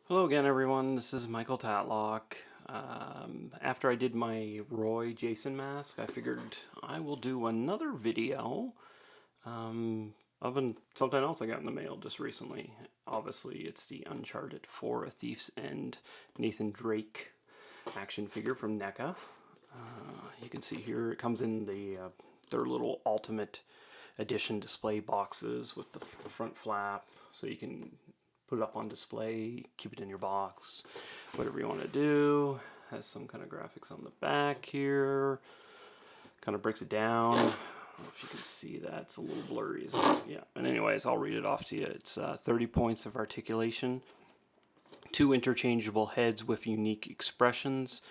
Hello again, everyone. This is Michael Tatlock. After I did my Roy Jason mask, I figured I will do another video something else I got in the mail just recently. Obviously, it's the Uncharted 4 A Thief's End Nathan Drake action figure from NECA. You can see here it comes in their little Ultimate Edition display boxes with the front flap, so you can put it up on display, keep it in your box, whatever you want to do. Has some kind of graphics on the back here. Kind of breaks it down. I don't know if you can see that. It's a little blurry. Yeah. And anyways, I'll read it off to you. It's 30 points of articulation, 2 interchangeable heads with unique expressions,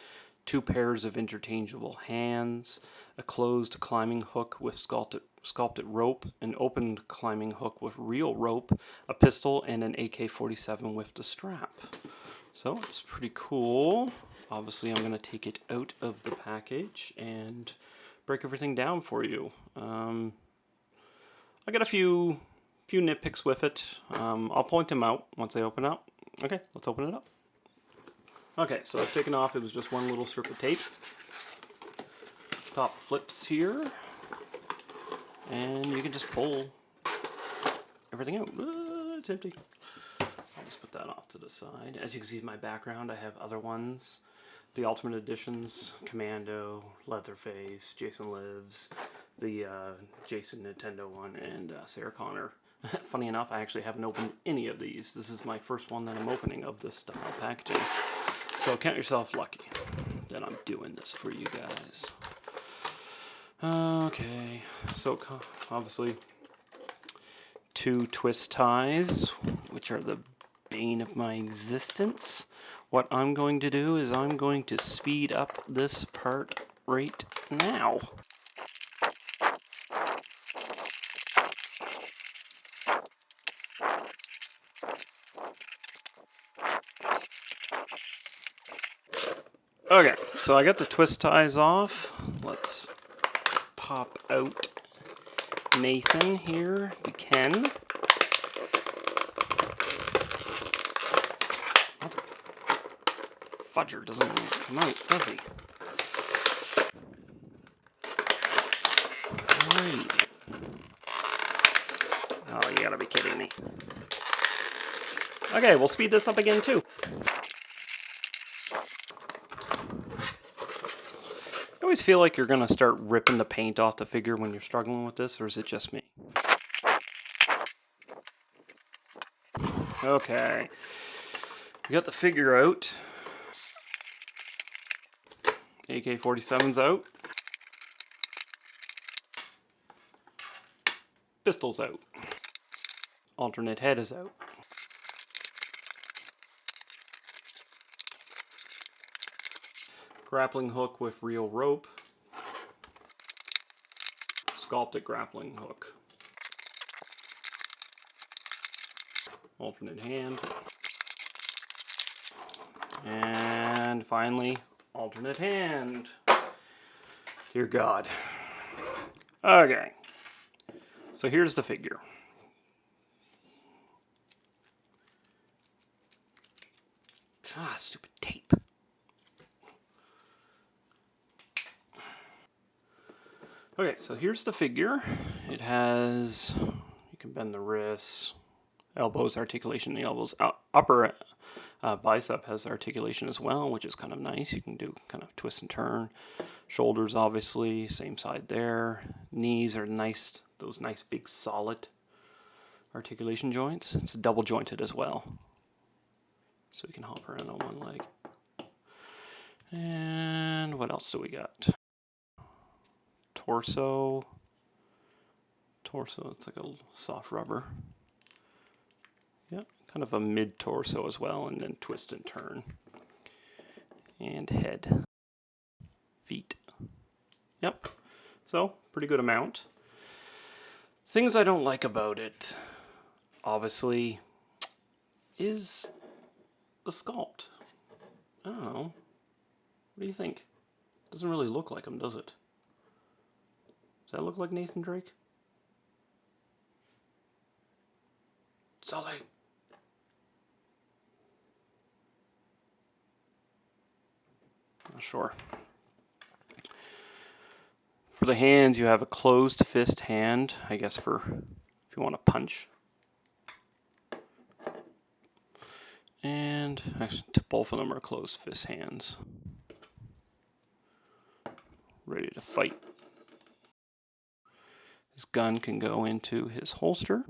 2 pairs of interchangeable hands, a closed climbing hook with sculpted rope, an opened climbing hook with real rope, a pistol, and an AK-47 with the strap. So it's pretty cool. Obviously, I'm going to take it out of the package and break everything down for you. I got a few nitpicks with it. I'll point them out once they open up. Okay, let's open it up. Okay, so I've taken off, it was just one little strip of tape. Top flips here. And you can just pull everything out. It's empty. I'll just put that off to the side. As you can see in my background, I have other ones. The Ultimate Editions, Commando, Leatherface, Jason Lives, the Jason Nintendo one, and Sarah Connor. Funny enough, I actually haven't opened any of these. This is my first one that I'm opening of this style packaging. So count yourself lucky that I'm doing this for you guys. Okay, so obviously 2 twist ties, which are the bane of my existence. What I'm going to do is I'm going to speed up this part right now. Okay, so I got the twist ties off. Let's pop out Nathan here if we can. Fudger doesn't come out, does he? Alright. Oh, you gotta be kidding me. Okay, we'll speed this up again too. I always feel like you're gonna start ripping the paint off the figure when you're struggling with this, or is it just me? Okay. We got the figure out. AK-47's out. Pistol's out. Alternate head is out. Grappling hook with real rope. Sculpted grappling hook. Alternate hand. And finally, alternate hand. Dear God. Okay. So here's the figure. Ah, stupid tape. Okay, so here's the figure. It has, you can bend the wrists, elbows, articulation, the elbows, upper bicep has articulation as well, which is kind of nice. You can do kind of twist and turn. Shoulders, obviously, same side there. Knees are nice, those nice big solid articulation joints. It's double jointed as well, so you can hop around on one leg. And what else do we got? Torso, it's like a soft rubber. Yeah, kind of a mid-torso as well, and then twist and turn. And head. Feet. Yep, so pretty good amount. Things I don't like about it, obviously, is the sculpt. I don't know. What do you think? Doesn't really look like him, does it? Does that look like Nathan Drake? Sully. Not sure. For the hands, you have a closed fist hand, I guess for if you want to punch. And actually, both of them are closed fist hands. Ready to fight. His gun can go into his holster.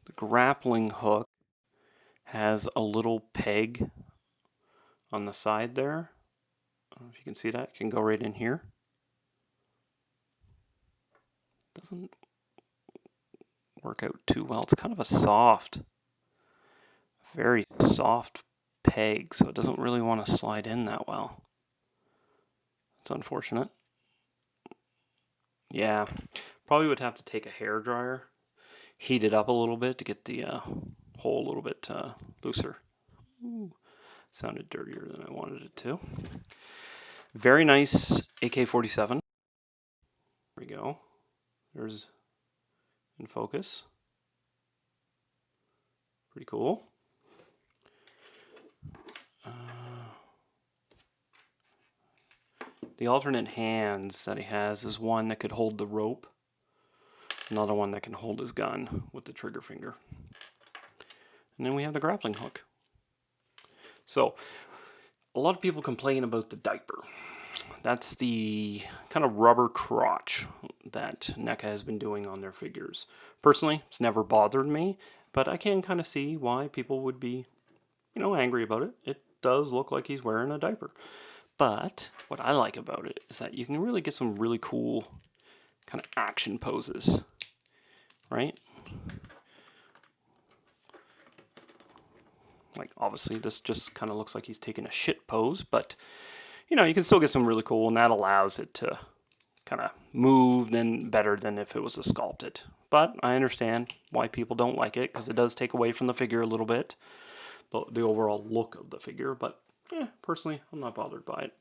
The grappling hook has a little peg on the side there. I don't know if you can see that. It can go right in here. Doesn't work out too well. It's kind of a soft, very soft peg, so it doesn't really want to slide in that well. It's unfortunate. Yeah, probably would have to take a hair dryer, heat it up a little bit to get the hole a little bit looser. Ooh, sounded dirtier than I wanted it to. Very nice AK-47. There we go. There's in focus. Pretty cool. The alternate hands that he has is one that could hold the rope, another one that can hold his gun with the trigger finger. And then we have the grappling hook. So, a lot of people complain about the diaper. That's the kind of rubber crotch that NECA has been doing on their figures. Personally, it's never bothered me, but I can kind of see why people would be, angry about it. It does look like he's wearing a diaper. But what I like about it is that you can really get some really cool kind of action poses, right? Like, obviously, this just kind of looks like he's taking a shit pose, but, you can still get some really cool, and that allows it to kind of move better than if it was a sculpted. But I understand why people don't like it, because it does take away from the figure a little bit, the overall look of the figure, but personally, I'm not bothered by it.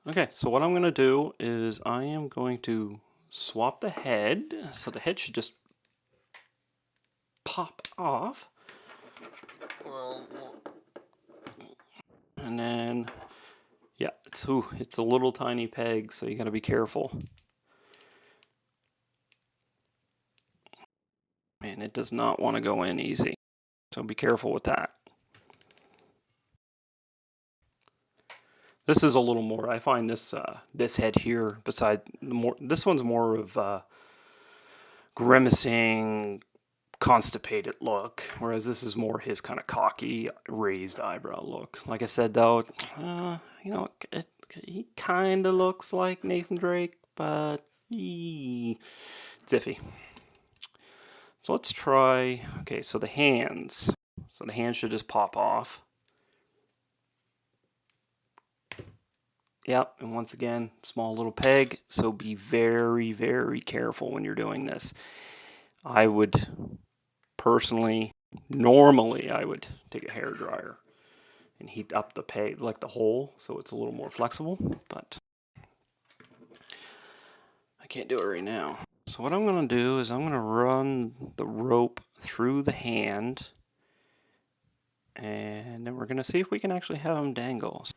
Okay, so what I'm going to do is I am going to swap the head. So the head should just pop off. And then, yeah, it's a little tiny peg, so you got to be careful. Man, it does not want to go in easy. So be careful with that. This is a little more. I find this head here, this one's more of grimacing, constipated look, whereas this is more his kind of cocky, raised eyebrow look. Like I said, though, he kind of looks like Nathan Drake, but it's iffy. So let's try. Okay, so the hands. So the hands should just pop off. Yep, and once again, small little peg, so be very, very careful when you're doing this. I would normally I would take a hair dryer and heat up the peg, like the hole, so it's a little more flexible, but I can't do it right now. So what I'm going to do is I'm going to run the rope through the hand, and then we're going to see if we can actually have him dangle.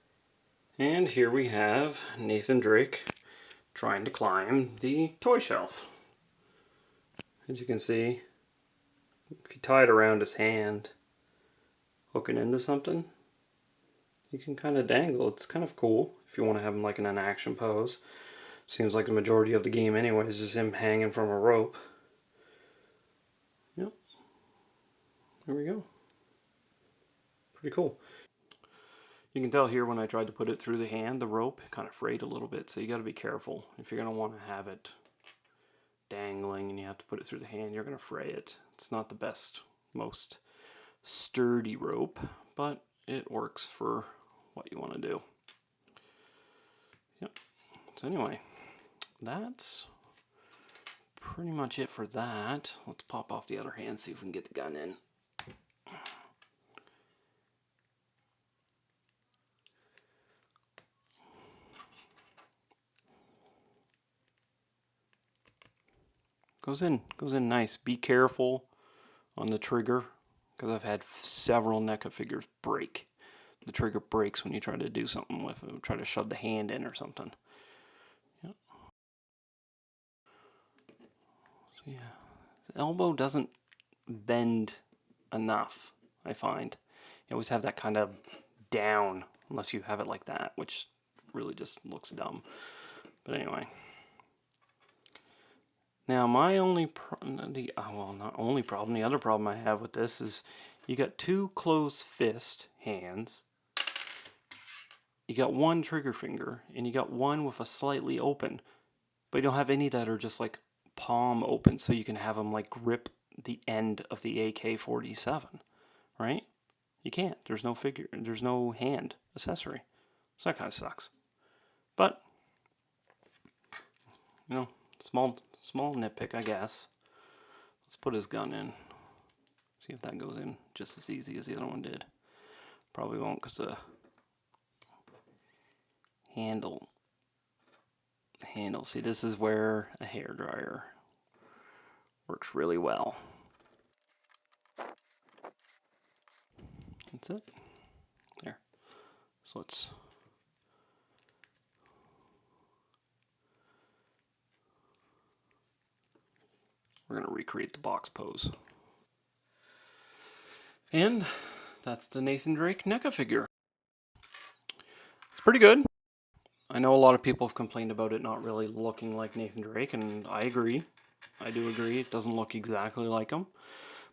And here we have Nathan Drake trying to climb the toy shelf. As you can see, if you tie it around his hand, hooking into something, you can kind of dangle. It's kind of cool if you want to have him like in an action pose. Seems like the majority of the game anyways is him hanging from a rope. Yep. There we go. Pretty cool. You can tell here when I tried to put it through the hand, the rope kind of frayed a little bit, so you got to be careful. If you're going to want to have it dangling and you have to put it through the hand, you're going to fray it. It's not the best, most sturdy rope, but it works for what you want to do. Yep. So anyway, that's pretty much it for that. Let's pop off the other hand, see if we can get the gun in. Goes in nice. Be careful on the trigger because I've had several NECA figures break. The trigger breaks when you try to do something with it, try to shove the hand in or something. Yep. So yeah, the elbow doesn't bend enough, I find. You always have that kind of down, unless you have it like that, which really just looks dumb. But anyway. Now my only not only problem, the other problem I have with this is you got two closed fist hands, you got one trigger finger, and you got one with a slightly open, but you don't have any that are just like palm open, so you can have them like grip the end of the AK-47, right? You can't. There's no figure. There's no hand accessory. So that kind of sucks. But you know, small nitpick, I guess. Let's put his gun in. See if that goes in just as easy as the other one did. Probably won't, because the handle. See, this is where a hairdryer works really well. That's it. There. So we're going to recreate the box pose. And that's the Nathan Drake NECA figure. It's pretty good. I know a lot of people have complained about it not really looking like Nathan Drake, and I agree. I do agree. It doesn't look exactly like him.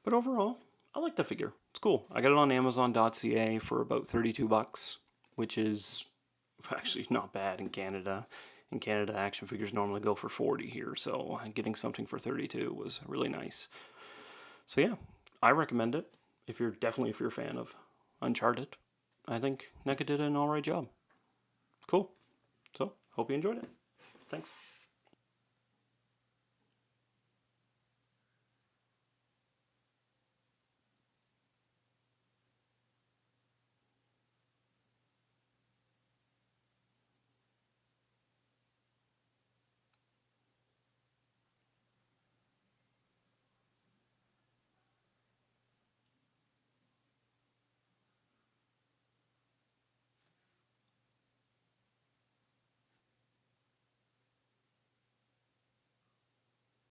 But overall, I like the figure. It's cool. I got it on Amazon.ca for about 32 bucks, which is actually not bad in Canada. In Canada, action figures normally go for 40 here, so getting something for 32 was really nice. So yeah, I recommend it. If you're a fan of Uncharted, I think NECA did an alright job. Cool. So, hope you enjoyed it. Thanks.